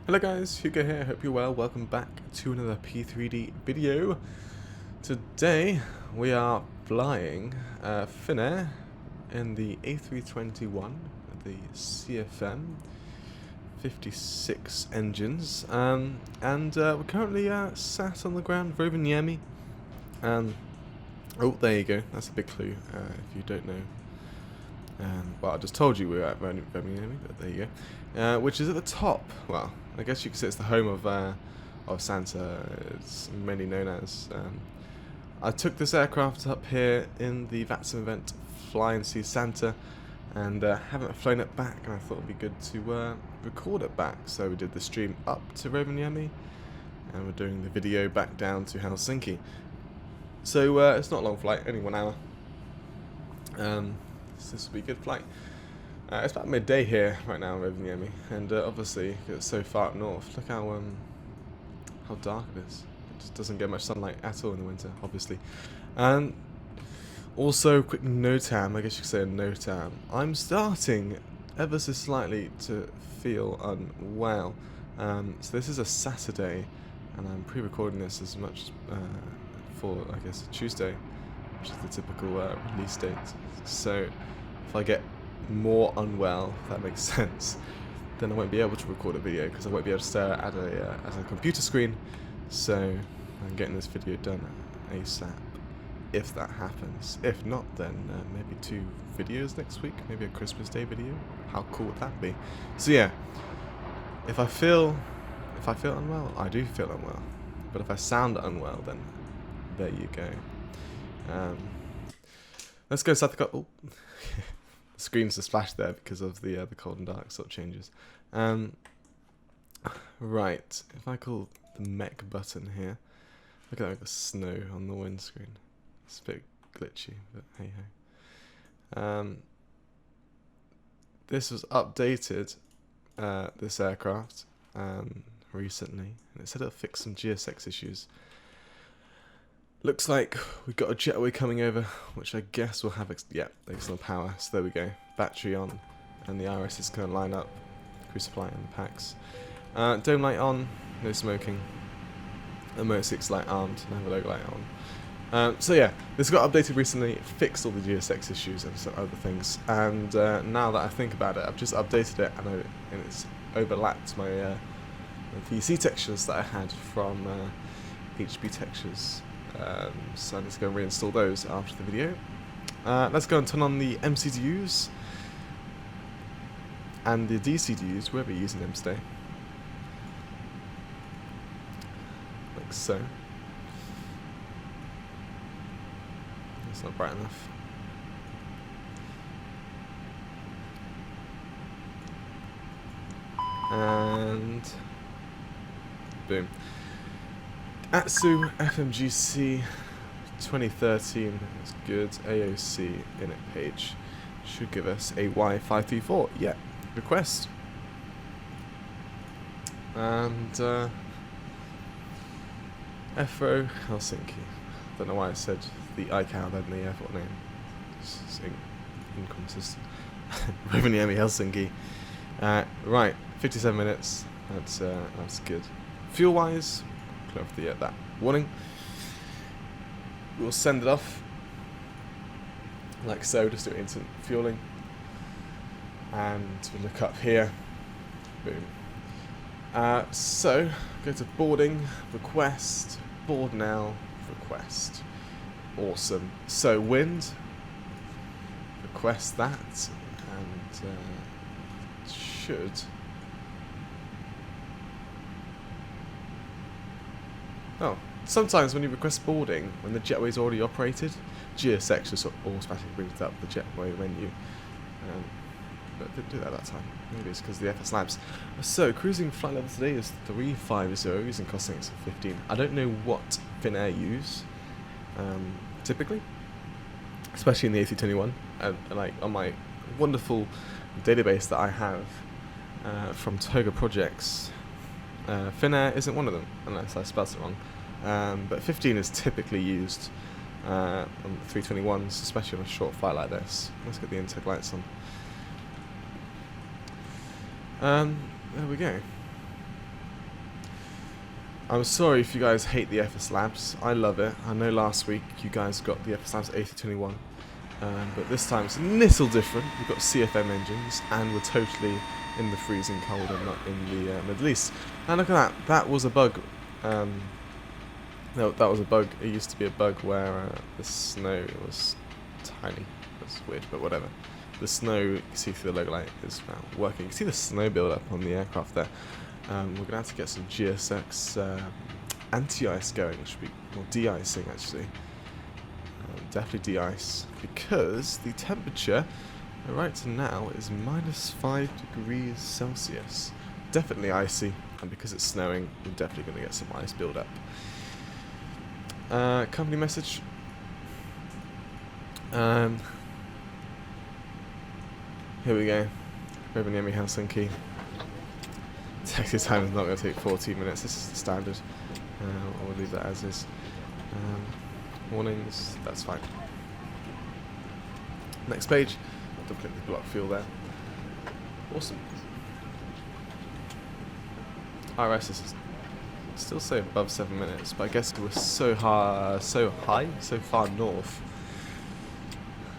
Hello guys, Hugo here, hope you're well. Welcome back to another P3D video. Today we are flying Finnair in the A321, the CFM 56 engines, and we're currently sat on the ground, Rovaniemi. Oh, there you go, that's a big clue if you don't know. Well, I just told you we were at Rovaniemi, but there you go. Which is at the top. Well, I guess you could say it's the home of Santa. It's mainly known as. I took this aircraft up here in the VATSIM event, Fly and See Santa, and haven't flown it back. And I thought it'd be good to record it back. So we did the stream up to Rovaniemi, and we're doing the video back down to Helsinki. So it's not a long flight, only 1 hour. So this will be a good flight. It's about midday here right now in Rovaniemi, and obviously it's so far up north. Look how dark it is. It just doesn't get much sunlight at all in the winter, obviously. And also, quick notam, I guess you could say a notam. I'm starting ever so slightly to feel unwell. So this is a Saturday, and I'm pre-recording this as much for, I guess, a Tuesday, which is the typical release date. So if I get more unwell, if that makes sense, then I won't be able to record a video because I won't be able to stare at a computer screen. So I'm getting this video done ASAP if that happens. If not, then maybe 2 videos next week, maybe a Christmas Day video. How cool would that be? So yeah, if I feel unwell, I do feel unwell. But if I sound unwell, then there you go. Let's go south of the the screen's just flashed there because of the cold and dark sort of changes. Right, if I call the mech button here, look at that with the snow on the windscreen. It's a bit glitchy, but hey ho. This was updated, this aircraft, recently, and it said it'll fix some GSX issues. Looks like we've got a jetway coming over, which I guess will have excellent power. So there we go, battery on, and the RS is going to line up, crew supply and packs. Dome light on, no smoking. The Motor 6 light armed, and have a logo light on. So yeah, this got updated recently, fixed all the GSX issues and some other things. And now that I think about it, I've just updated it, and it's overlapped my VC textures that I had from HB Textures. So I'm just going to reinstall those after the video. Let's go and turn on the MCDUs and the DCDUs, where we're using them today. Like so. It's not bright enough. And boom. Atsu FMGC 2013 is good. AOC init page should give us a Y534. Yeah, request. And EFRO Helsinki. Don't know why I said the ICAO then the airport name. It's inconsistent. Rovaniemi Helsinki. Right, 57 minutes. That's good. Fuel wise, clear off that warning. We'll send it off like so, just do instant fueling, and we look up here. Boom. So go to boarding, request, board now, request. Awesome. So wind, request that, and should. Oh, sometimes when you request boarding, when the jetway's already operated, GSX just sort of automatically brings up the jetway menu. But it didn't do that time. Maybe it's because of the FSLabs. So, cruising flight level today is 350 using costing of 15. I don't know what Finnair use, typically, especially in the A321. And like on my wonderful database that I have from TOGA projects, Finnair isn't one of them, unless I spelled it wrong. But 15 is typically used on 321s, especially on a short flight like this. Let's get the intake lights on. There we go. I'm sorry if you guys hate the FSLabs. I love it. I know last week you guys got the FSLabs A321, but this time it's a little different. We've got CFM engines, and we're totally in the freezing cold and not in the Middle East. And look at that. That was a bug. No, that was a bug. It used to be a bug where the snow was tiny. That's weird, but whatever. The snow, you can see through the logo light, is now working. You can see the snow build up on the aircraft there. We're going to have to get some GSX anti-ice going, which should be more de-icing actually. Definitely de-ice, because the temperature right now is -5 degrees Celsius. Definitely icy, and because it's snowing, we're definitely going to get some ice build up. Company message. Here we go. Rovaniemi, Helsinki. Taxi time is not going to take 14 minutes. This is the standard. I'll leave that as is. Warnings, that's fine. Next page. Double click the block fuel there. Awesome. RS is still say above 7 minutes, but I guess we're so high, so far north.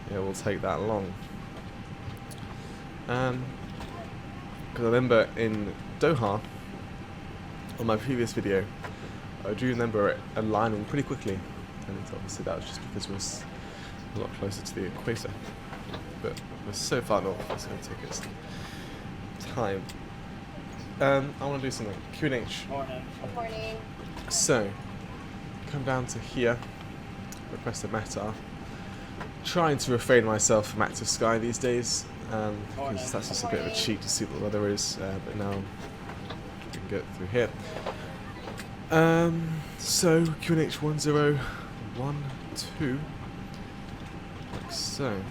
Yeah, we'll take that long. Because I remember in Doha, on my previous video, I do remember it aligning pretty quickly, and obviously that was just because we're a lot closer to the equator. But we're so far north, it's going to take us time. I want to do something. Q&H. Morning. Good morning. So, come down to here, request a META. Trying to refrain myself from active sky these days, because that's just a bit of a cheat to see what the weather is, but now we can get through here. So, Q&H 1012, like so.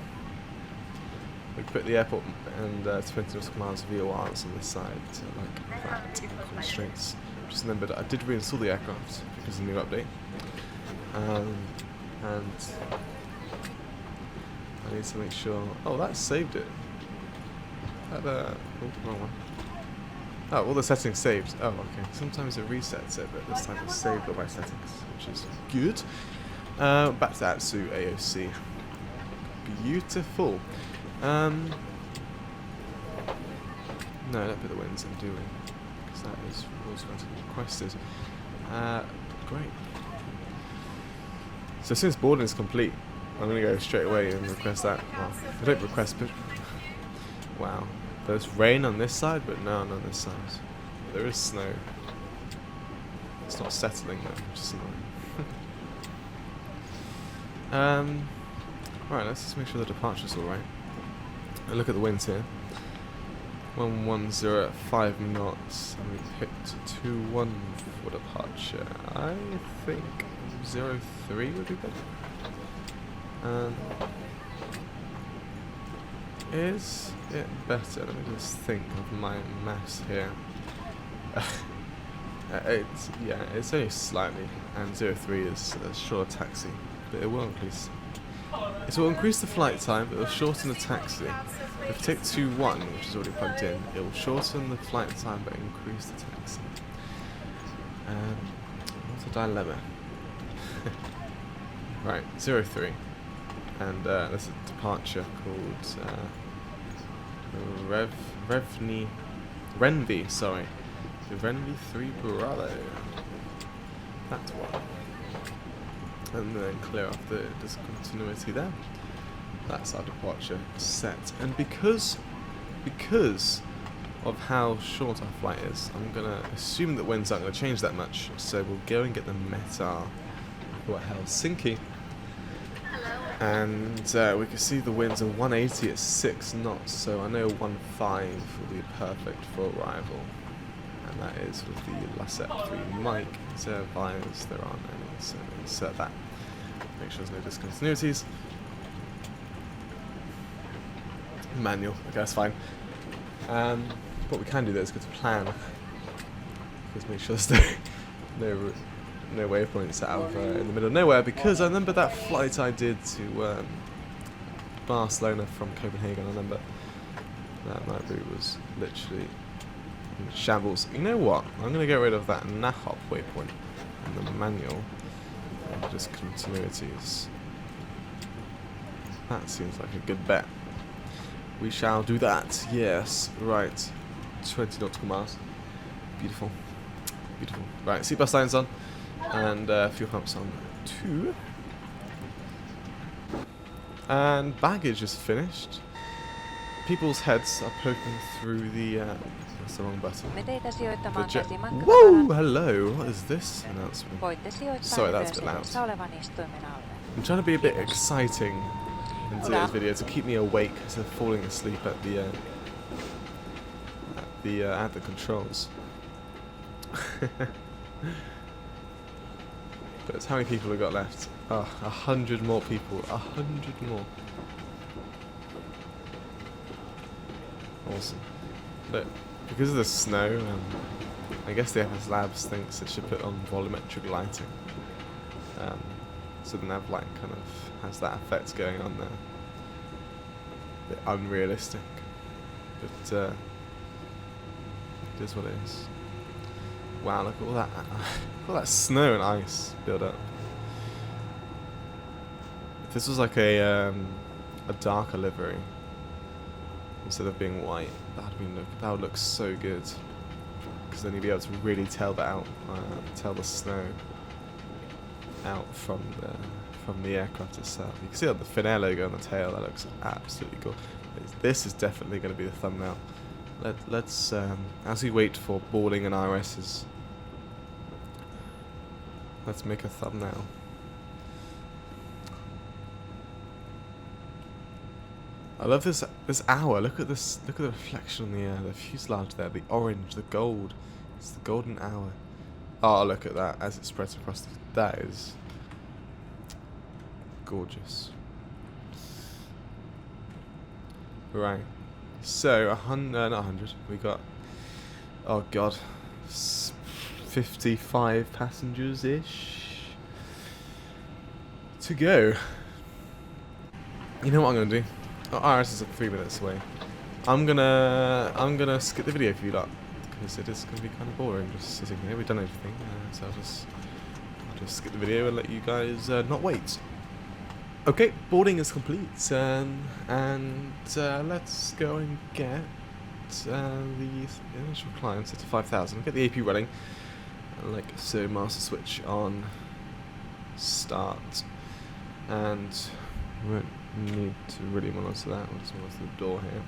We put the airport and 20 nautical miles of VORs on this side, like that, constraints. Just remember that I did reinstall the aircraft because of the new update, and I need to make sure. Oh, that saved it. That, oh, wrong one. Oh, all the settings saved. Oh, okay. Sometimes it resets it, but this time it saved all my settings, which is good. Back to Atsu AOC. Beautiful. No, don't put the winds in, do we? Because that is automatically requested. Great. So since boarding is complete, I'm going to go straight away and request that. Well, I don't request, but wow. There's rain on this side, but no, not on this side. But there is snow. It's not settling though, which is annoying. Right, let's just make sure the departure's alright. Look at the winds here. 110 at 5 knots, and we picked 21 for departure. I think 03 would be good. Is it better? Let me just think of my maths here. It's only slightly, and 03 is a shorter taxi, but it will increase. It will increase the flight time, but it will shorten the taxi. If you take 21, which is already plugged in, it will shorten the flight time but increase the taxi. What a dilemma. Right, 03. And there's a departure called Renvi, sorry. The Renvi 3 Bravo. That's one. And then clear off the discontinuity there. That's our departure set. And because of how short our flight is, I'm going to assume that winds aren't going to change that much. So we'll go and get the META for Helsinki. And we can see the winds are 180 at 6 knots, so I know 1.5 will be perfect for arrival. And that is with the Lasset 3 mic. So vires, there aren't any, so insert that. Make sure there's no discontinuities. Manual, okay, that's fine. What we can do though is go to plan. Just make sure there's no waypoints out of in the middle of nowhere, because I remember that flight I did to Barcelona from Copenhagen. I remember that night route was literally in shambles. You know what? I'm going to get rid of that Nahop waypoint in the manual. And just continuities. That seems like a good bet. We shall do that. Yes. Right. 20 nautical miles. Beautiful. Beautiful. Right. Seatbelt signs on. And fuel pumps on 2. And baggage is finished. People's heads are poking through the... that's the wrong button. Whoa! Hello! What is this announcement? Sorry, that's a bit loud. I'm trying to be a bit exciting in today's video to keep me awake instead of falling asleep at the controls. But how many people have got left? Oh, 100 more people. 100 more. Awesome. Look, because of the snow, I guess the FSLabs thinks it should put on volumetric lighting. So the nav light kind of has that effect going on there. A bit unrealistic. But it is what it is. Wow, look at all that snow and ice build up. If this was like a darker livery instead of being white, that would look so good. Because then you'd be able to really tell that out, tell the snow out from the aircraft itself. You can see the Finnair logo on the tail. That looks absolutely cool. This is definitely going to be the thumbnail. Let's as we wait for boarding and RSs, let's make a thumbnail. I love this hour. Look at this. Look at the reflection on the fuselage there. The orange, the gold. It's the golden hour. Oh, look at that as it spreads across. That is gorgeous. Right. So, not 100. We got, oh god, 55 passengers-ish to go. You know what I'm going to do? Oh, RS is 3 minutes away. I'm gonna skip the video for you lot, because it is going to be kind of boring just sitting here. We've done everything, so I'll just skip the video and let you guys not wait. Okay, boarding is complete, and let's go and get the initial climb set to 5,000. Get the AP running, like so. Master switch on, start, and we won't need to really monitor that. We'll just monitor the door here.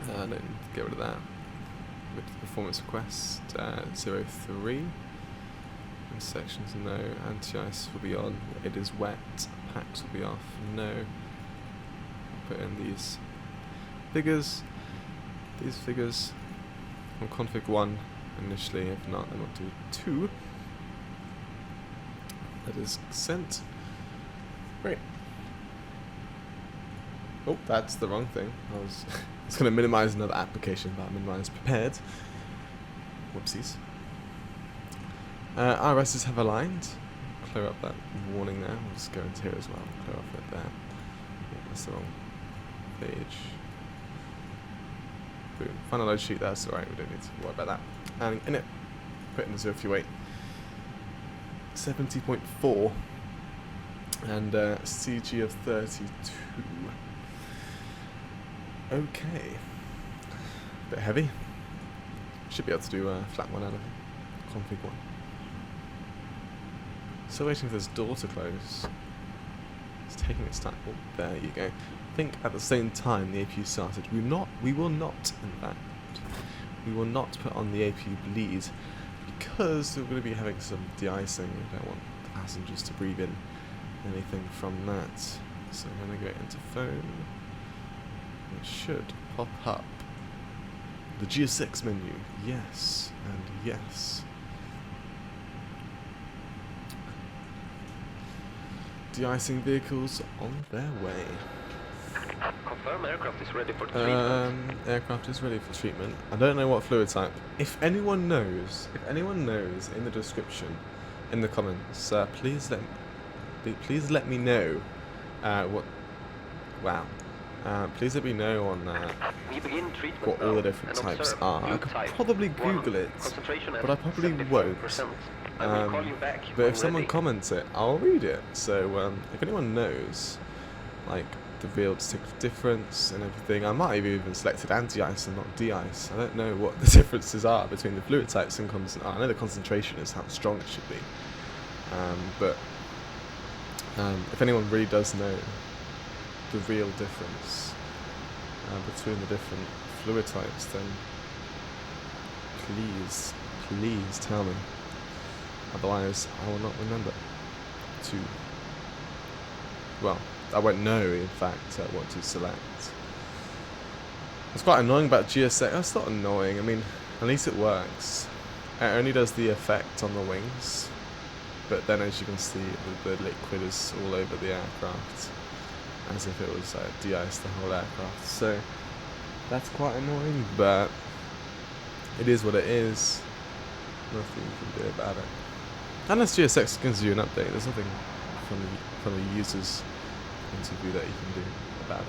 Then get rid of that. With the performance request 03. Sections no, anti-ice will be on, it is wet, packs will be off, no. Put in these figures on config 1 initially, if not then we'll do 2. That is sent. Great. Oh, that's the wrong thing. I was going to minimize another application, but I minimized prepared. Whoopsies. RSs have aligned. Clear up that warning there. We'll just go into here as well. Clear off it there. Oh, that's the wrong page. Boom. Final load sheet, that's alright. We don't need to worry about that. And in it, put in the 038. 70.4. And CG of 32. Okay. Bit heavy. Should be able to do a flat one out of it. Config 1. Still waiting for this door to close. It's taking its time. Oh, there you go. I think at the same time the APU started. We will not, in fact, we will not put on the APU bleed because we're going to be having some de-icing. We don't want the passengers to breathe in anything from that. So I'm going to go into phone. It should pop up the GSX menu. Yes, and yes. De-icing vehicles on their way. Confirm aircraft is ready for treatment. Aircraft is ready for treatment. I don't know what fluid type. If anyone knows in the description, in the comments, please let me know what. Wow. Please let me know on We begin treatment what all the now different and types observe are. I blue could type probably 1, Google it, concentration at but I probably 75%. won't. I will call you back But when if someone ready. comments it, I'll read it. So if anyone knows, like the real distinctive difference and everything, I might have even selected anti-ice and not de-ice. I don't know what the differences are between the fluid types and I know the concentration is how strong it should be. But if anyone really does know the real difference between the different fluid types, then please tell me. Otherwise, I will not remember to. Well, I won't know, in fact, what to select. It's quite annoying about GSX. That's not annoying. I mean, at least it works. It only does the effect on the wings, but then, as you can see, the liquid is all over the aircraft, as if it was de-iced the whole aircraft. So that's quite annoying, but it is what it is. Nothing you can do about it. Unless GSX gives you an update, there's nothing from the user's interview that you can do about it.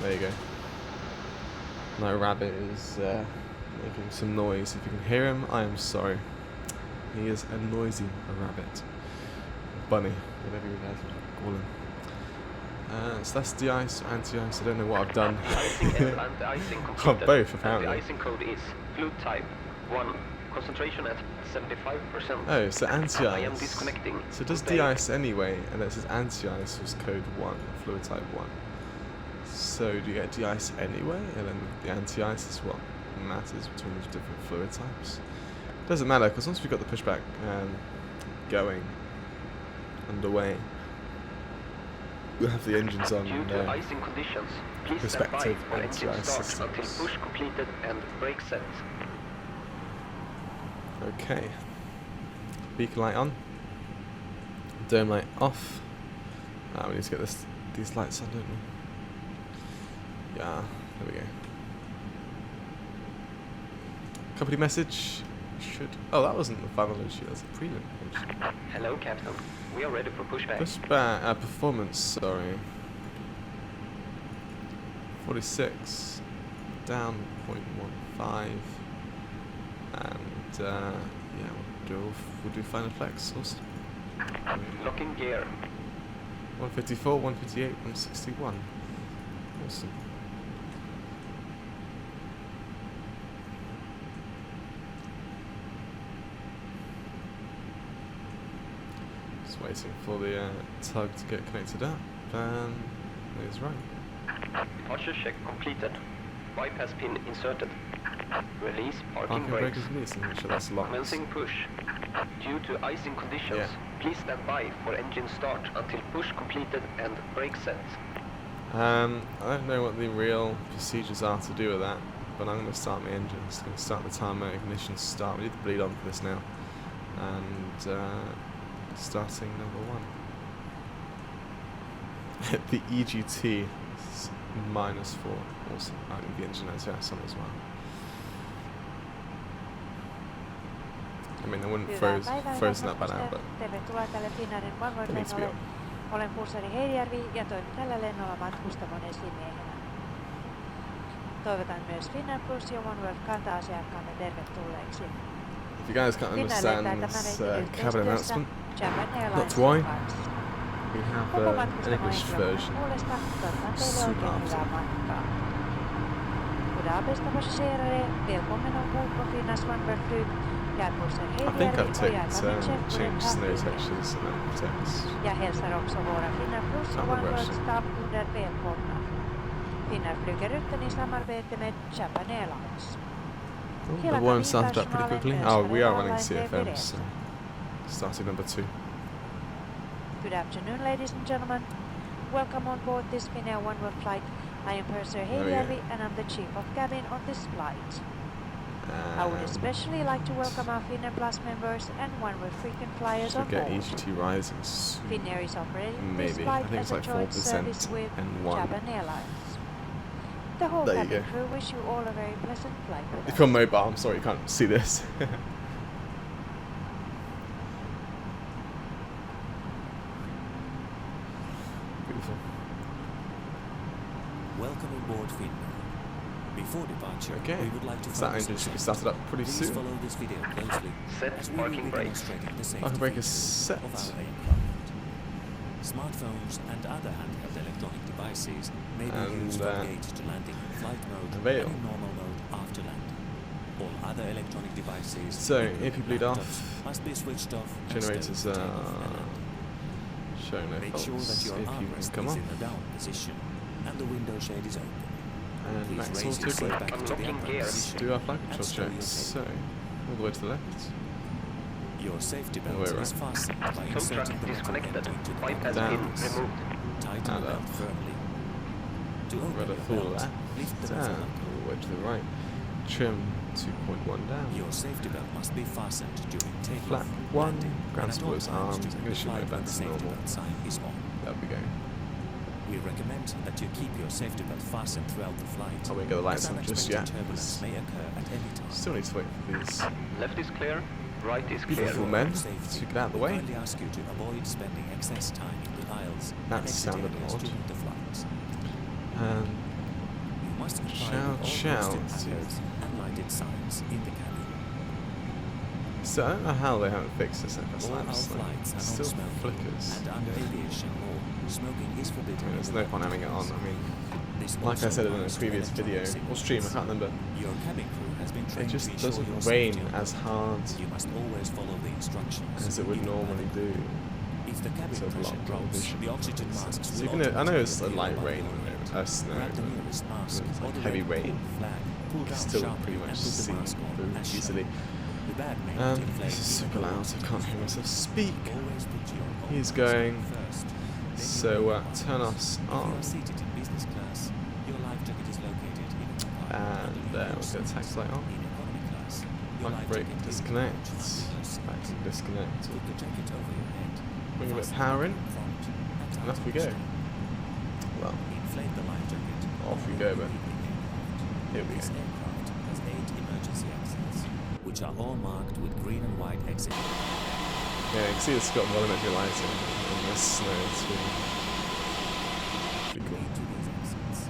There you go. My rabbit is making some noise. If you can hear him, I am sorry. He is a noisy rabbit. Bunny, whatever you guys want to call him. So that's de-ice or anti-ice. I don't know what I've done. Icing and anti-icing Oh, completed. both apparently. And the icing code is fluid type 1, concentration at 75%. Oh, so anti-ice. I am disconnecting. So it does de-ice anyway, and it says anti-ice was code 1, fluid type 1. So do you get de-ice anyway, and then the anti-ice is what matters between the different fluid types? Doesn't matter, because once we've got the pushback underway, we'll have the engines on Due to icing conditions, please stand by respective for engine anti-ice start systems. until push completed and brake set. Okay. Beacon light on. Dome light off. We need to get these lights on, don't we? Yeah, there we go. Company message. Should. Oh, that wasn't the final issue. That's a prelim issue. Hello, Captain. We are ready for pushback. Pushback. Performance. Sorry. 46. Down 0.15. And yeah, we'll do final flex. Awesome. Locking gear. 154, 158, 161. Awesome. Just waiting for the tug to get connected up. It's right. Departure check completed. Bypass pin inserted. Release parking Parking brake brakes. is released, and make sure that's locked. Commencing push. Due to icing conditions, Yeah. please stand by for engine start until push completed and brake set. I don't know what the real procedures are to do with that, but I'm going to start my engines. I'm going to start the timer, ignition start. We need the bleed on for this now. And starting number 1. The EGT is -4. Awesome. I need the engine anti-ice on as well. I mean, I wouldn't frozen that bad out, but Tervetuloa tälle Finnairin it needs to be OneWorld-lennolle. on. Olen Kursari Heijärvi ja toimin tällä lennolla matkustamon esimiehenä. Toivotan myös Finnair Plus ja OneWorld kanta-asiakkaamme tervetulleeksi. If you guys can't Finnair understand lentää this tämän cabin announcement, Japan not Airlines to worry. kanssa. We have Koko an matkustamon English henkilökunnan version. puolesta toivotan teille Soon oikein after. hyvää matkaa. Goda bästa passagerare, välkommen ombord på Finnairs OneWorld-flyg. Jag är Kursari I think Heijärvi I've och jag är changed manager those på textures and text. Jag hälsar också våra Finnair Plus och Samma OneWorld version. staff under välkomna. Finnair flyger rutten i samarbete med Japan Airlines. Oh, the one started up pretty quickly. Oh, we are running CFM, so starting number 2. Good afternoon, ladies and gentlemen. Welcome on board this Finnair OneWorld flight. I am Purser we go. Heijärvi and I'm the chief of cabin on this flight. I would especially like to welcome our Finnair Plus members and OneWorld frequent flyers on should get board. EGT rising soon. Finnair is operating Maybe. this I flight think as it's a like joint 4% service with and 1. Japan Airlines. The whole There you cabin go. crew wish you all a very pleasant flight with It's us. on mobile. I'm sorry you can't see this. Beautiful. Before departure, Okay, we would like to so that focus engine on should be safety. started up pretty Please soon. follow this video closely Set as we parking will be brakes. demonstrating the safety Parking brake is features set. of our aircraft. Smartphones and other handheld electronic devices may be And, used from gate to landing in flight mode avail. and in normal mode after landing. All other electronic devices So, including if you bleed off, laptops, must be switched off and generators stowed for takeoff and landing. show no Make sure that faults your if you can armrest come is off. in the down position and the window shade is open. And Please max raise auto your seat brake. back to the Unlocking upright gear. position Do our flight and control stow your checks. So, safety. all the way to the left. Your safety All the way belt around. is fastened by Tow truck inserting the metal disconnected. end into the Bypass bottom pin Downs. removed. Tighten And the belt up. firmly. To open Rather your full belt, left. lift the Down. metal All buckle. the way to the right. Trim 2.1 down. Your safety belt must be fastened during takeoff, Flap 1. landing, Ground and at all supports times arms. during the Ignition flight mode when back the to safety normal. belt sign is on. There we go. We recommend that you keep your safety belt fastened throughout the flight. I won't get the lights as on just unexpected yet. turbulence may occur at any time. Still need to wait for these Left is clear. Right is clear. beautiful men Safety, to get out of the we way. kindly ask you to avoid spending excess time in the aisles That and exit sounded areas odd. during the flights. And You must comply Shout, with all shout. posted hazards and lighted signs in the cabin. so I don't know how they haven't fixed this All our FSLabs. Like, flights are it still non-smoking, flickers. and under aviation law, smoking is I forbidden. mean, there's in no the point having it on. cockpits. I mean, This like I also said in a applies to previous video electronic or stream, I signals. can't remember. Your cabin crew has been It trained just to ensure doesn't your rain safety on as board. hard You must always follow the instructions as it would given by normally the crew. do. If the cabin So pressure drops, the oxygen masks So will even I know it's a automatically light appear rain, above your head. snow, Grab the nearest mask it's or like the heavy red rain. pull flag, pull You can down still sharply pretty and much put the see mask on through as easily. shown. The bag may not inflate This is even super though loud. I can't hear myself speak. Always put your own He's mask going. on first, then So your own turn mask. us If you on. are seated in business class, your life jacket is located in a compartment And under there your we go. seat. Tax light on. In economy class, your Parking life brake jacket is disconnect. crouched under your seat. Back to disconnect. Put the jacket over your head. Bring a bit of Fasten power the in. button front, and And off we tighten go. the Well, Inflate the life jacket. Off we on go, the then. leaving aircraft. Here we This go. aircraft has 8 emergency exits, which are all marked with green and white exit. Yeah, you can see it's got volumetric lighting in the snow. It's really pretty cool. Lead to these exits.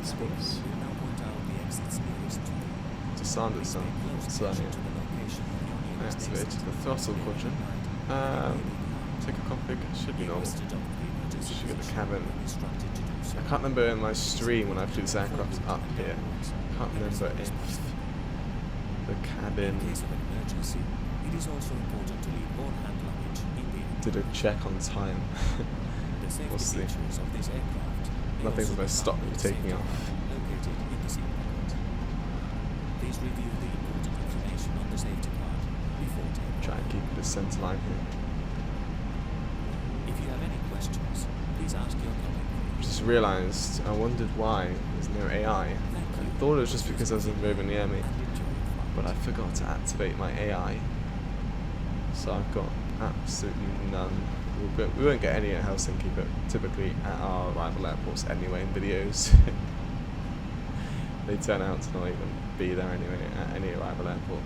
Sports. We'll now point out the exits nearest to you. It's a sounded Please sound. pay close It's attention here. to the location of your nearest Activate exit. the throttle quadrant. Take a config. Should be normal. Should get the cabin. I can't remember in my stream when I flew this aircraft up here. Can't remember if the cabin In case of an emergency, it is also important to leave all hand luggage in the aircraft. did a check on time. The safety We'll see. features of this aircraft may Nothing's also going to be stop found me in the taking safety off. belt located in the seat pocket. Please review the important information on the safety card before takeoff. Try and keep it as centre line here. If you have any questions, please ask your colleague. Just realised I wondered why there's no AI. I thought it was just because I was in Rovaniemi, And enjoy your flight. but I forgot to activate my AI. So I've got absolutely none. We won't get any at Helsinki, but typically at our arrival airports anyway in videos. They turn out to not even be there anyway at any arrival airport.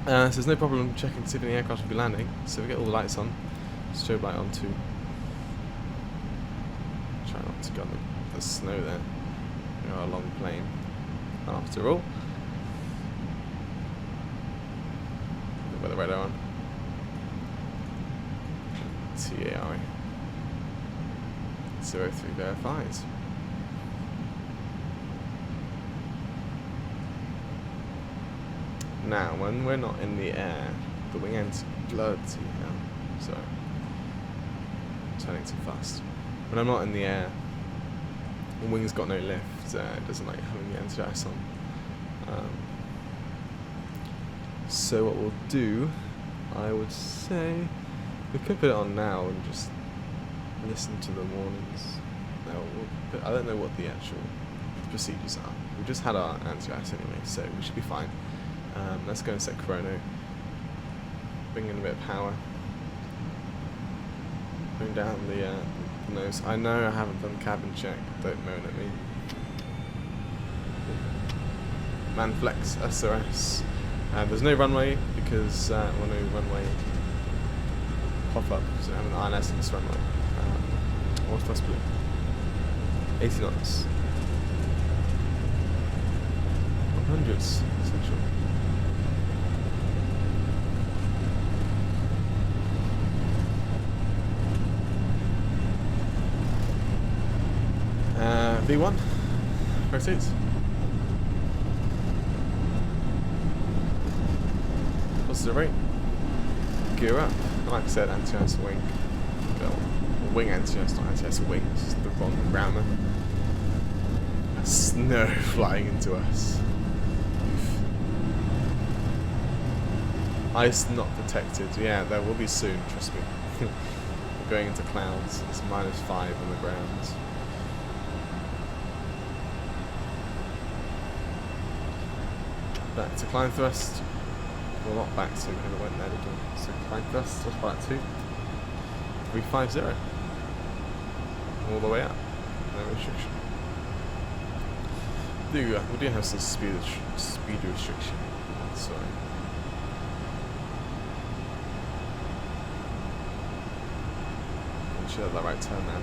So there's no problem checking to see if any aircraft will be landing. So we get all the lights on. Strobe light on too. Try not to go on the snow there. We are a long plane after all. Got the radar on. TAI 03 verified. Now, when we're not in the air, the wing end's bloody hell. Sorry. Turning too fast. When I'm not in the air, the wing's got no lift, it doesn't like having the NTS on. So what we'll do, I would say, we could put it on now and just listen to the warnings. No, I don't know what the actual procedures are. We just had our anti-ice anyway, so we should be fine. Let's go and set chrono. Bring in a bit of power. Bring down the nose. I know I haven't done cabin check. Don't moan at me. Manflex SRS. There's no runway because no runway pop up. So I have an ILS in this runway. Autosplit. 80 knots. 100s, essential. V1, rotate. Positive rate. Gear up. Like I said, anti-ice wing. Well, wing anti-ice, not anti-ice wing. This is the wrong grammar. Snow flying into us. Oof. Ice not detected. Yeah, there will be soon, trust me. We're going into clouds. It's -5 on the ground. Back to climb thrust. Well, not back to, and I went there again. So climb thrust, what's back to? 350. All the way up. No restriction. We do have some speed restriction. Sorry. Should have that right turn now.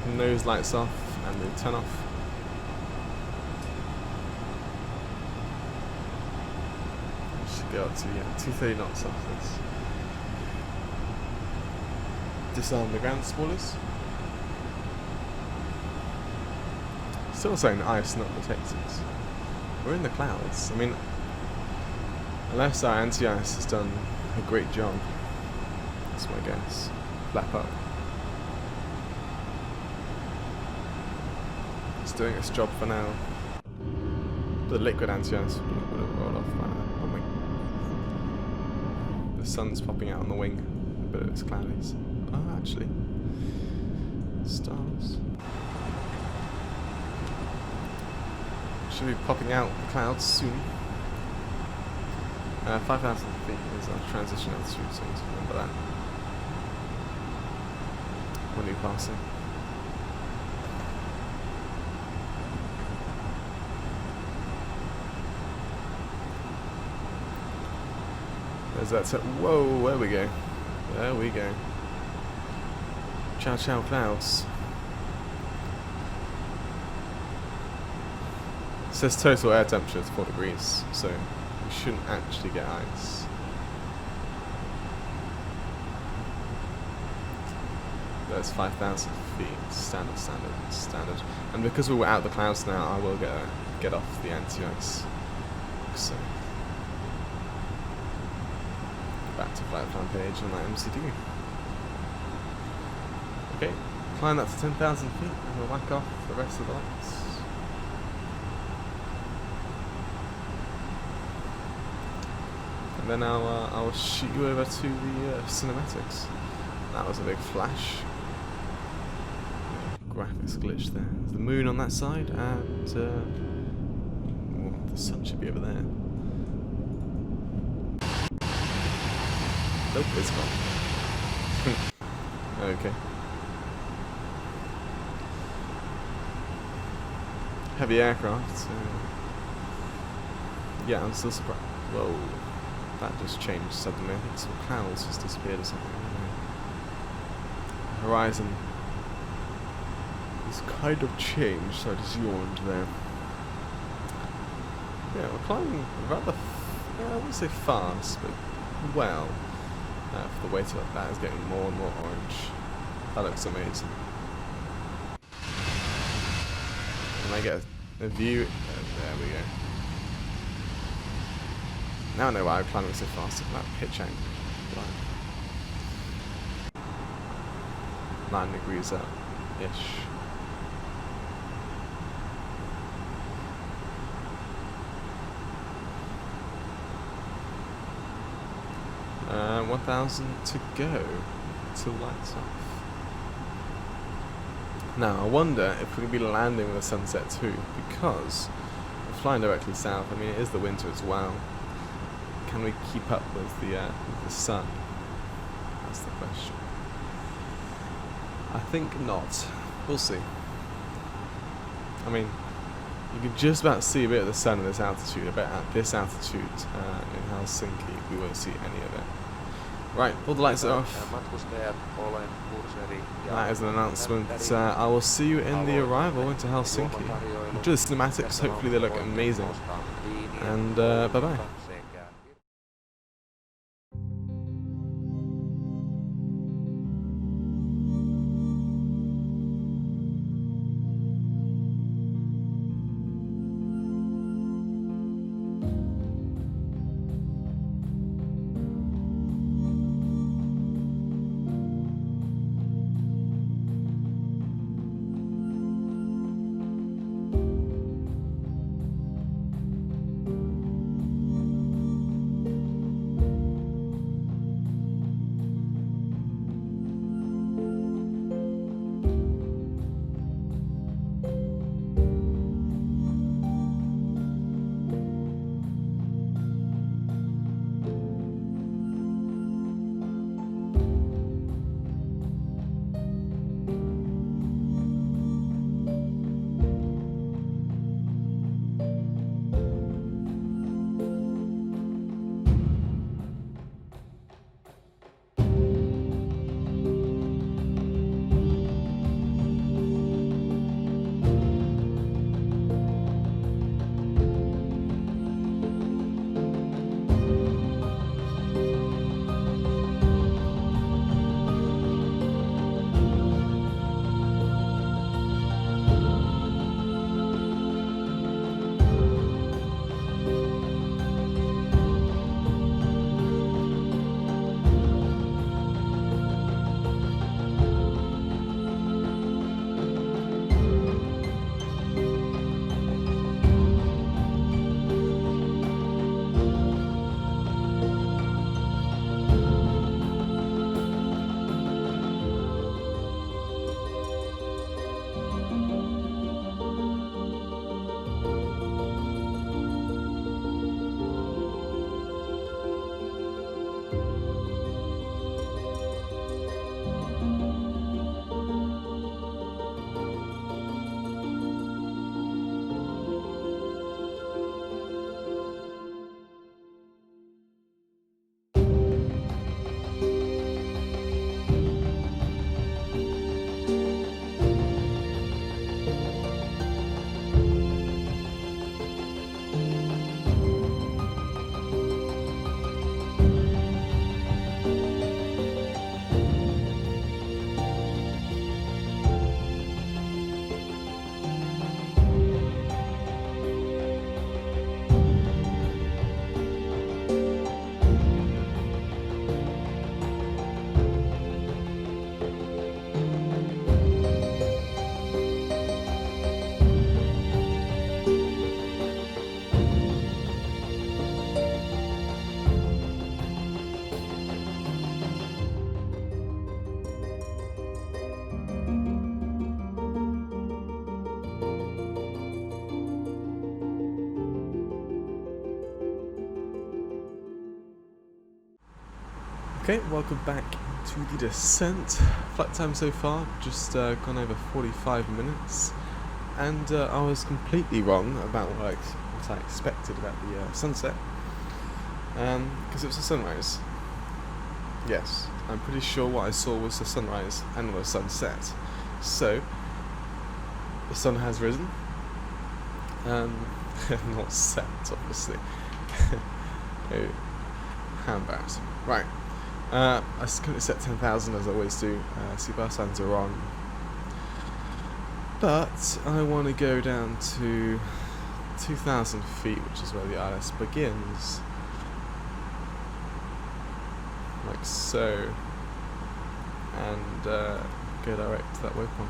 And nose lights off and the turn off. Should go up to 230 knots off this. Disarm the ground spoilers. Still saying ice not detected. We're in the clouds. I mean, unless our anti-ice has done a great job, that's my guess. Flap up. It's doing its job for now. The liquid anti-ice would have rolled off by now, won't we? The sun's popping out on the wing, but it's cloudy. Oh, actually, stars. Should be popping out the clouds soon. 5,000 feet is our transition altitude, so remember that when you're passing. There's that set. Whoa, there we go. There we go. Ciao, ciao, clouds. It says total air temperature is 4 degrees, so we shouldn't actually get ice. That's 5,000 feet. Standard. And because we're out of the clouds now, I will get off the anti-ice. So back to flight plan page on that MCD. Okay, climb that to 10,000 feet, and we'll whack off the rest of the lights. And then I'll shoot you over to the cinematics. That was a big flash. Graphics glitch there. There's the moon on that side, and the sun should be over there. Nope, it's gone. Okay. Heavy aircraft. Yeah, I'm still surprised. Whoa. That just changed suddenly. I think some clouds just disappeared or something. Horizon is kind of changed, so I just yawned there. Yeah, we're climbing rather, I wouldn't say fast, but well. For the weight of that is getting more and more orange. That looks amazing. And I get a view. There we go. Now I know why I'm climbing so fast at that pitch angle. 9 degrees up-ish. Uh, 1,000 to go till lights off. Now I wonder if we're going to be landing with a sunset too, because we're flying directly south. I mean, it is the winter as well. Can we keep up with the sun? That's the question. I think not. We'll see. I mean, you can just about see a bit of the sun at this altitude. I bet at this altitude in Helsinki we won't see any of it. Right, all the lights are off. Matkustajat, olen kurseri that is an announcement. I will see you in the arrival into Helsinki. Enjoy the cinematics, hopefully they look amazing. And bye-bye. Okay, welcome back to the descent. Flight time so far, just gone over 45 minutes. And I was completely wrong about what I expected about the sunset. Because it was a sunrise. Yes, I'm pretty sure what I saw was a sunrise and not a sunset. So, the sun has risen. Not set, obviously. Oh, how embarrassing. Right. I currently set 10,000 as I always do. Seatbelt signs are on. But I want to go down to 2,000 feet, which is where the ILS begins. Like so. And go direct to that waypoint.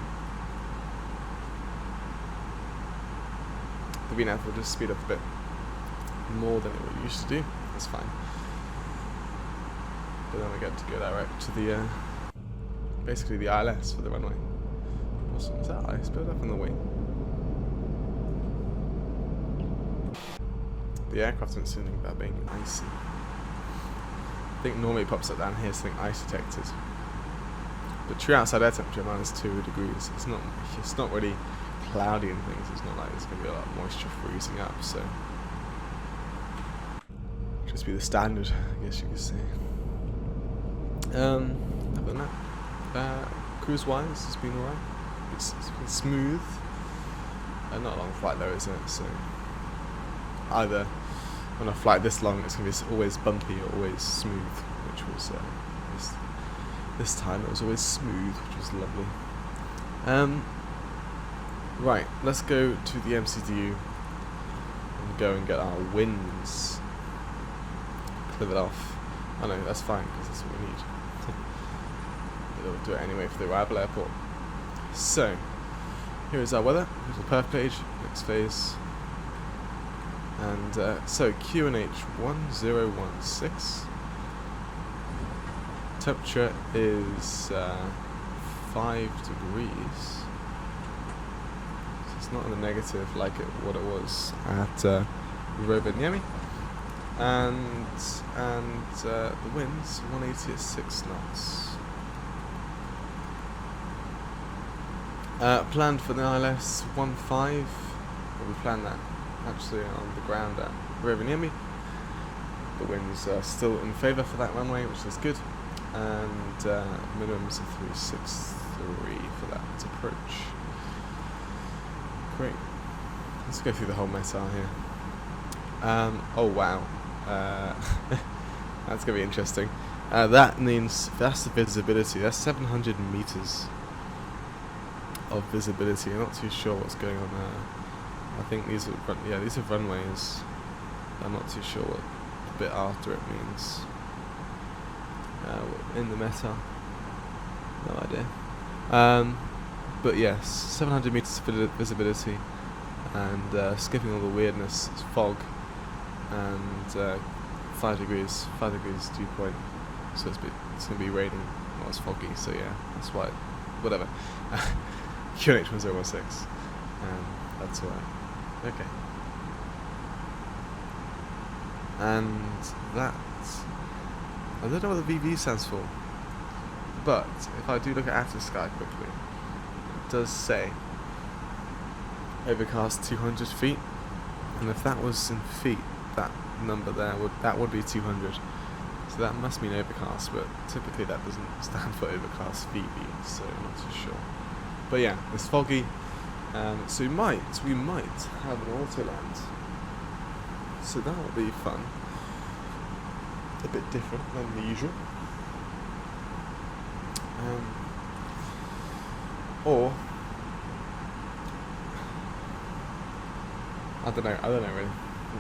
The VNAV will just speed up a bit more than it would used to do. That's fine. But then we get to go direct to the, basically the ILS for the runway. Awesome. Is that ice build up on the wing? The aircraft isn't something about being icy. I think normally it pops up down here something ice detected. But true outside air temperature -2 degrees. It's not really cloudy and things. It's not like there's going to be a lot of moisture freezing up. So just be the standard, I guess you could say. Other than that, cruise-wise, it's been alright. It's been smooth. Not a long flight though, isn't it? So either on a flight this long, it's going to be always bumpy or always smooth, which was this time it was always smooth, which was lovely. Right, let's go to the MCDU and go and get our wins. Live it off. Oh no, that's fine because that's what we need. We'll do it anyway for the arrival airport. So, here is our weather. Here's the perf page, next phase. And so QNH 1016. Temperature is 5 degrees. So it's not in the negative like what it was at Rovaniemi. And the winds 180 at 6 knots. Planned for the ILS 15. Well, we planned that actually on the ground at Rovaniemi. The winds are still in favour for that runway, which is good. And minimums of 363 for that approach. Great. Let's go through the whole METAR here. Oh wow. That's going to be interesting. That means that's the visibility. That's 700 meters of visibility. I'm not too sure what's going on there. I think these are these are runways. I'm not too sure what the bit after it means. In the METAR, no idea. But yes, 700 meters of visibility, and skipping all the weirdness, it's fog, and 5 degrees dew point, so it's going to be raining. Well, it's foggy, so yeah, that's why. Whatever. QNH 1016. That's alright. Okay. And that, I don't know what the VV stands for, but if I do look at After Sky quickly, it does say overcast 200 feet, and if that was in feet, that number there would be 200. So that must mean overcast, but typically that doesn't stand for overcast VV, so I'm not too sure. But yeah, it's foggy, so we might have an auto land. So that will be fun. A bit different than the usual. Or I don't know really.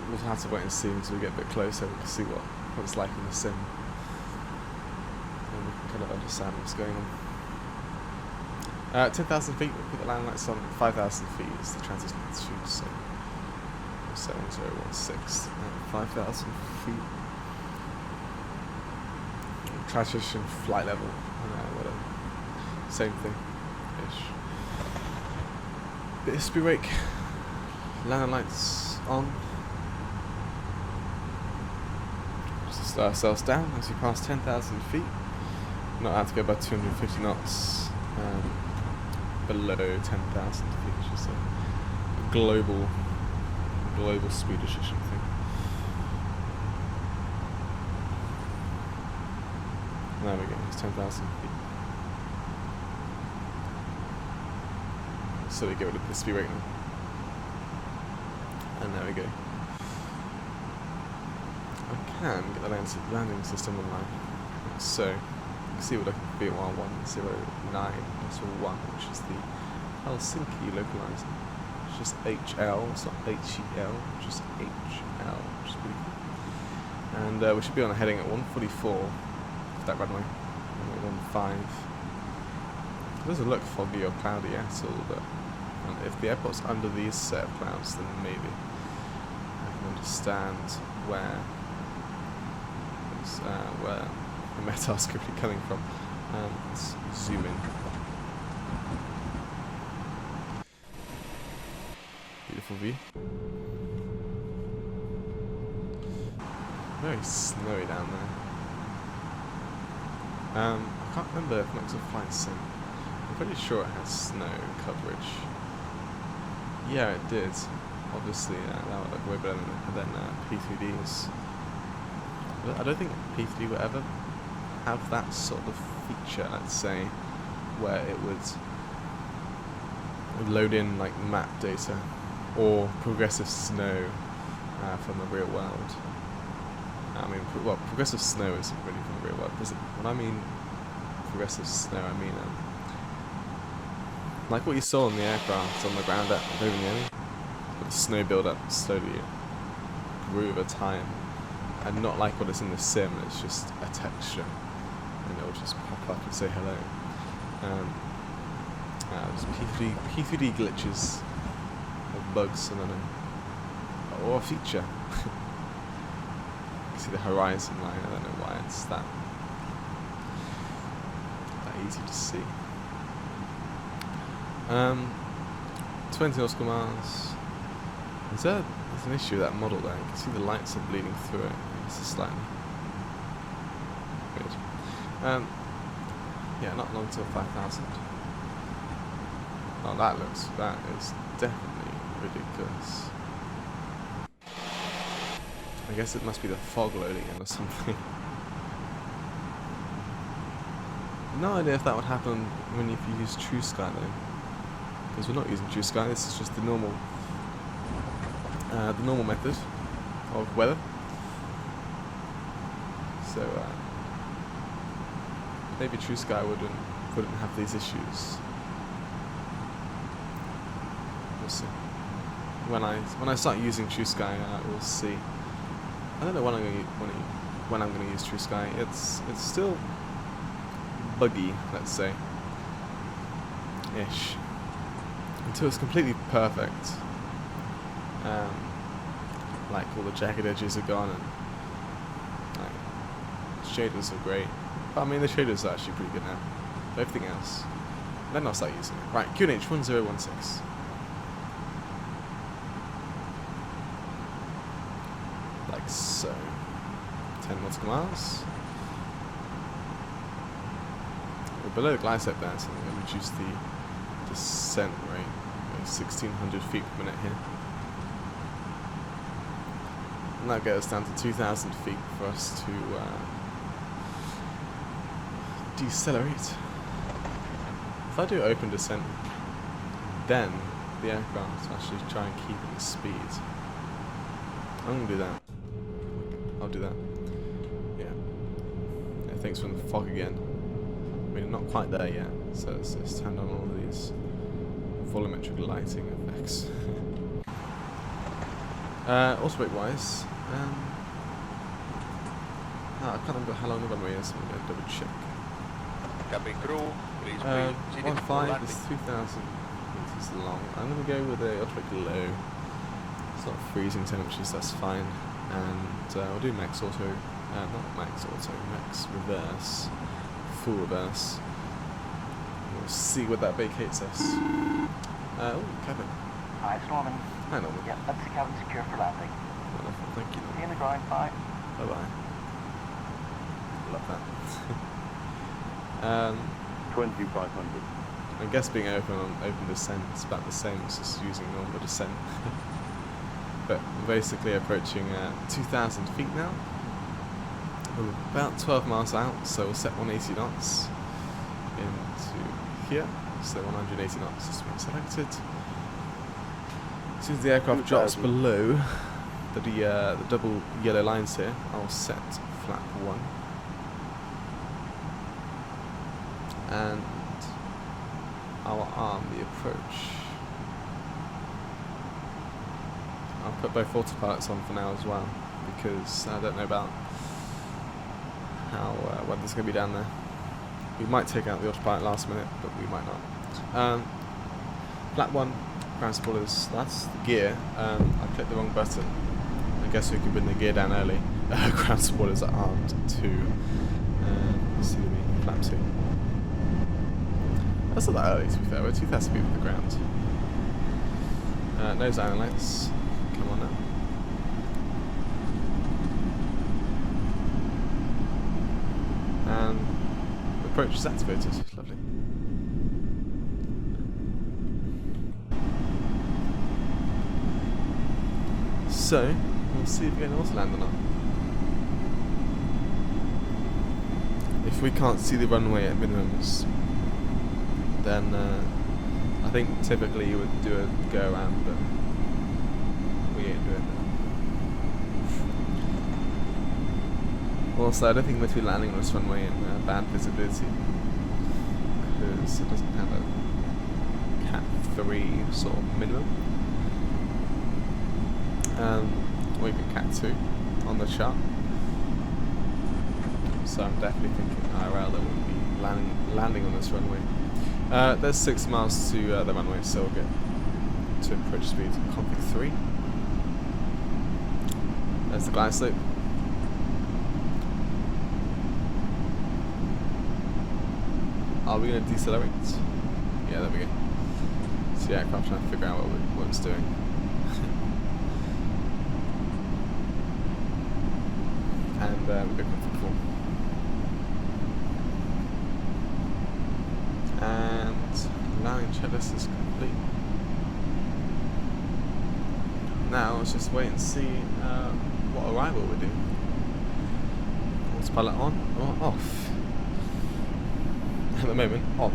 We'll have to wait and see until we get a bit closer. We can see what it's like in the sim, and we can kind of understand what's going on. 10,000 feet, we'll put the land lights on. 5,000 feet is the transition altitude, so 7016 at 5,000 feet. Transition flight level, whatever. Same thing-ish. Bit of speed brake. Landing lights on. Just slow ourselves down as we pass 10,000 feet. Not allowed to go above 250 knots. Below 10,000 feet, which is a global speed restriction thing. There we go, it's 10,000 feet. So we get rid of the speed brake now. And there we go. I can get the landing system online. So, you can see we're looking for B1109.1, which is the Helsinki localizer. It's just HL, it's not HEL, it's just HL, which is pretty cool. And we should be on a heading at 144 for that runway 15. It doesn't look foggy or cloudy at all, but if the airport's under these set of clouds, then maybe I can understand where the METAR's could be coming from. Let's zoom in. Beautiful view. Very snowy down there. I can't remember if Max of Flight Sim. I'm pretty sure it has snow coverage. Yeah, it did. Obviously, that would look way better than P3D's. I don't think P3 will ever have that sort of feature, let's say, where it would load in like map data or progressive snow from the real world. I mean, well, progressive snow isn't really from the real world, is it? When I mean progressive snow, I mean like what you saw on the aircraft on the ground at Rovaniemi, where the snow build-up slowly grew over time, and not like what is in the sim. It's just a texture, and it will just pop up and say hello. There's P3D glitches, or bugs, and then or a feature. You see the horizon line. I don't know why it's that easy to see. 20 nautical miles. There's an issue with that model there. You can see the lights are bleeding through it. It's just slightly weird. Yeah, not long till 5,000. Oh, that is definitely ridiculous. I guess it must be the fog loading in or something. No idea if that would happen if you use True Sky though, because we're not using True Sky. This is just the normal method of weather. So maybe True Sky wouldn't have these issues. We'll see. When I start using True Sky, we'll see. I don't know when I'm going to use True Sky. It's still buggy, let's say, ish, until it's completely perfect. Like all the jagged edges are gone and like shaders are great. But I mean the shaders are actually pretty good now. But everything else, then I'll start using it. Right, QNH 1016. Like so. 10 nautical miles. We're below the glide slope there, so I'm going to reduce the descent rate. 1600 feet per minute here. And that gets down to 2,000 feet for us to decelerate. If I do open descent, then the aircraft will actually try and keep its speed. I'm going to do that. I'll do that. Yeah. Thanks for the fog again. I mean, not quite there yet, so let's turn on all of these volumetric lighting effects. Autobrake wise, I can't remember how long the runway is, so I'm going to double check. Cabin crew, please 1.5 is 2,000 meters long. I'm going to go with a autobrake low. It's not freezing temperatures, that's fine. And we'll do max auto, not max auto, max reverse, full reverse. We'll see what that vacates us. Oh, cabin. Hi, it's Norman. Hi, Norman. Yeah, that's the cabin secure for landing. Wonderful, thank you. See you in the ground, bye. Bye-bye. Love that. 2,500. I guess being open descent is about the same as just using normal descent. But we're basically approaching 2,000 feet now. We're about 12 miles out, so we'll set 180 knots into here. So 180 knots has been selected. As soon as the aircraft drops below the double yellow lines here, I'll set flap 1. And I'll arm the approach. I'll put both autopilots on for now as well, because I don't know about how weather's going to be down there. We might take out the autopilot last minute, but we might not. Flap 1, ground spoilers, that's the gear. I clicked the wrong button. I guess we could bring the gear down early. Ground spoilers are armed too. Let's see me, flap 2. That's not that early, to be fair. We're 2,000 feet off the ground. Nose iron lights. Come on now. And the approach is activated. Lovely. So, we'll see if we get an auto land or not. If we can't see the runway at minimums, then I think typically you would do a go around, but we ain't doing that. Also, I don't think we're meant to be landing on this runway in bad visibility, because it doesn't have a Cat 3 sort of minimum, or even Cat 2 on the chart. So I'm definitely thinking IRL that we'll be landing on this runway. There's 6 miles to the runway, so we'll get to approach speed config 3. There's the glide slope. Are we going to decelerate? Yeah, there we go. So the aircraft trying to figure out what it's doing. And we'll go config 4. And landing checklist is complete. Now let's just wait and see what arrival we're doing. Autopilot on or off? At the moment, on.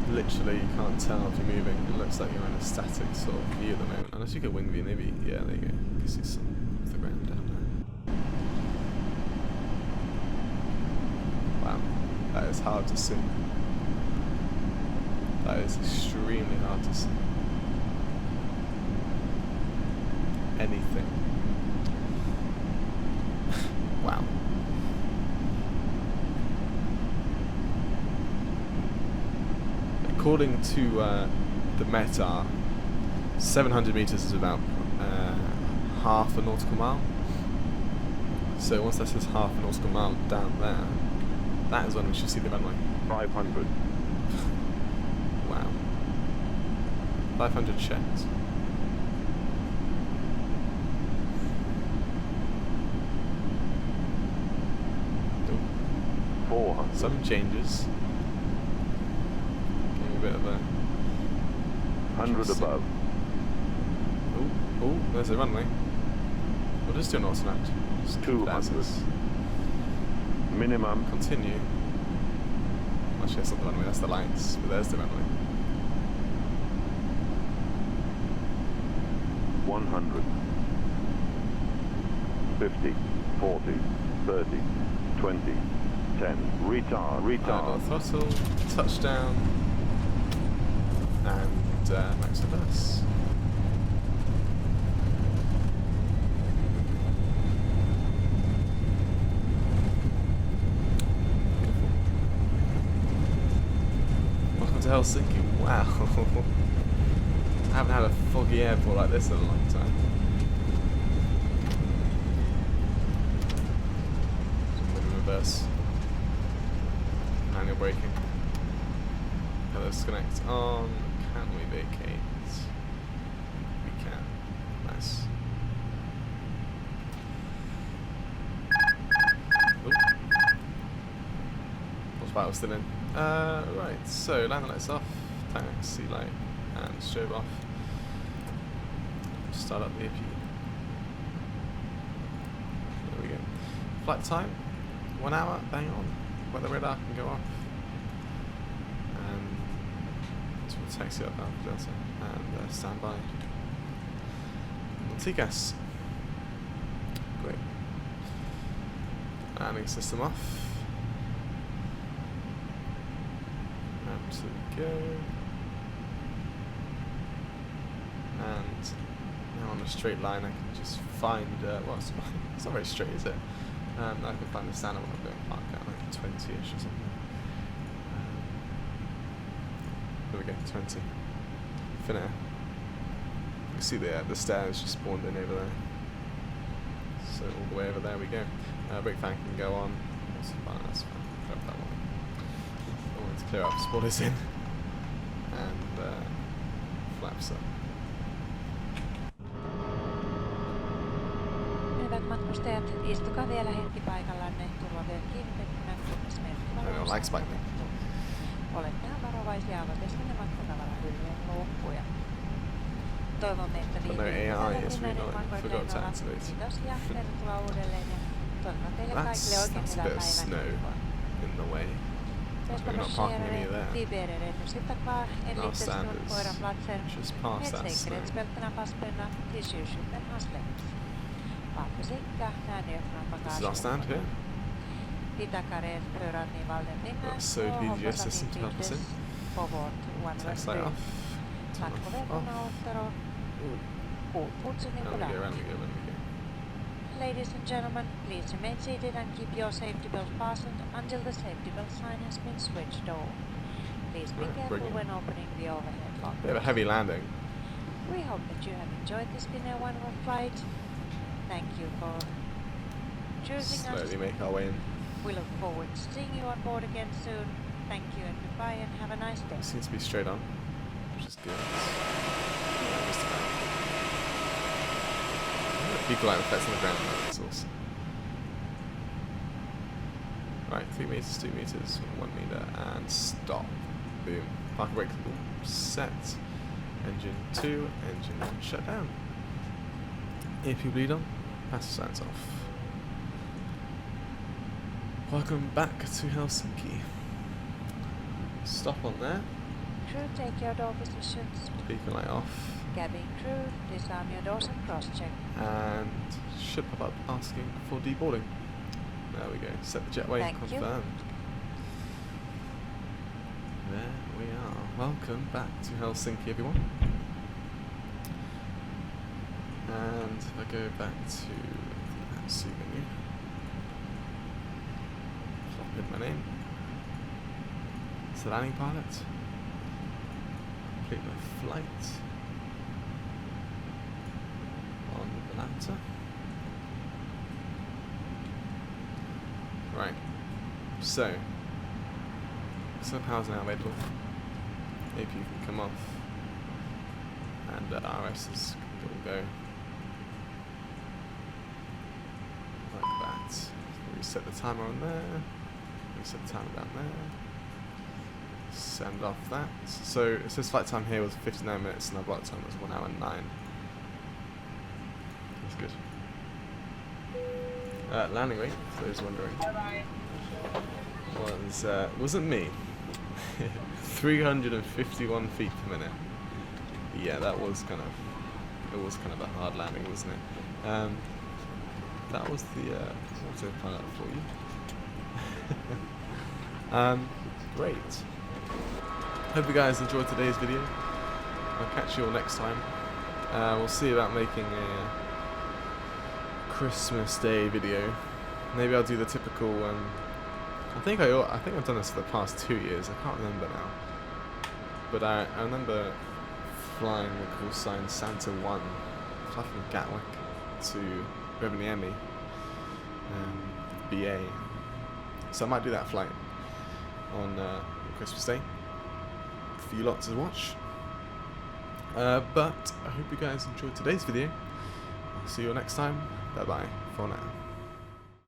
Literally, you can't tell if you're moving. It looks like you're in a static sort of view at the moment. Unless you get wing view, maybe. Yeah, there you go. You can see some of the ground down there. Wow, that is hard to see. That is extremely hard to see. Anything. Wow. According to the METAR, 700 meters is about half a nautical mile. So once that says half a nautical mile down there, that is when we should see the runway. 500. Wow. 500 checked. Ooh. 400. Some changes. Getting a bit of a 100 above. Oh, there's a runway. We'll just do an automat. Just keep it as 200. is. Minimum. Continue. Actually, that's not the runway, that's the lights, but there's the runway. 100. 50. 40. 30. 20. 10. Retard. Throttle, touchdown, and max reverse. Welcome to Helsinki. Wow. I haven't had a foggy airport like this in a long time. Reverse. Manual braking. Now let's connect on. Can we vacate? We can. Nice. Oop. Autopilot still in. Right, so landing lights off, taxi light, and strobe off. Start up the AP. There we go. Flight time, 1 hour, bang on. Weather radar can go off. And so we'll taxi up Alpha Delta and stand by. TGAS. Great. Landing system off. To go, and now on a straight line I can just find, well it's not very straight, is it? I can find the standard one I'm going to park at like 20ish or something. There we go, 20. Finnair. You can see the stairs just spawned in over there. So all the way over there we go. Brake fan can go on. That's fine, that's fine. Grab that one. To clear up, spoilers in, and flaps up. Hyvät matkustajat, istukaa vielä hetki paikallanne, turvavyön kiinnitettynä, kunnes merkkivaroitus on otettu. Olettehan varovaisia avatessanne matkatavaran hyllyjen luukkuja. Toivomme, että But no viihdytte AI täällä is Finnairin really annoying. Forgot to One activate. Kiitos ja tervetuloa uudelleen ja toivotan teille kaikille oikein That's a hyvää bit of snow päivänjatkoa. in the way. Bästa We're not parking any passagerare, there. vi ber er ännu sitta kvar en Our liten stand stund på is era platser just past med that snow. säkerhetsbältena fastspända tills ljusskylten har släckts. Var försiktiga när ni öppnar This is our stand bagageluckan. here. Vi tackar er för att ni valde Finnair Got so och hoppas DGS att ni system to help us trivdes in. på vårt Tax light OneWeb-flyg. off. Turn Tack och off. välkomna åter och god fortsättning på Round we go, round dagen. we go, round we go. Ladies and gentlemen, please remain seated and keep your safety belt fastened until the safety belt sign has been switched on. Please be Right, careful brilliant. when opening the overhead Bit of a lockers. heavy landing. We hope that you have enjoyed this Finnair OneWeb flight. Thank you for choosing us. Slowly make our way in. We look forward to seeing you on board again soon. Thank you and goodbye and have a nice day. It seems to be straight on, which is good. Yeah, just about. People like the effects on the ground, that's awesome. Right, 3 meters, 2 meters, 1 meter, and stop. Boom. Parking brake set. Engine 2, engine 1 shut down. AP bleed on, passenger signs off. Welcome back to Helsinki. Stop on there. Crew, take your door positions. Beacon light off. Cabin crew, disarm your doors and cross-check. And should pop up asking for deboarding. There we go. Set the jetway Thank you. confirmed. There we are. Welcome back to Helsinki, everyone. And if I go back to the ATC menu, plop in my name. It's the landing pilot. Complete my flight on the Atlanta. Right, so some power's now available. AP can come off, and RS will go like that. Reset the timer on there. Reset the timer down there. Send off that. So it says flight time here was 59 minutes, and our flight time was 1 hour and 9. That's good. Landing rate, for those wondering, wasn't me. 351 feet per minute. Yeah, it was kind of a hard landing, wasn't it? That was the autopilot for you. Great. Hope you guys enjoyed today's video. I'll catch you all next time. We'll see about making a Christmas Day video. Maybe I'll do the typical. I think I've done this for the past 2 years. I can't remember now, but I remember flying the call sign Santa 1 from Gatwick to Rovaniemi, BA. So I might do that flight on Christmas Day for you lot to watch. But I hope you guys enjoyed today's video. I'll see you all next time. Bye bye for now.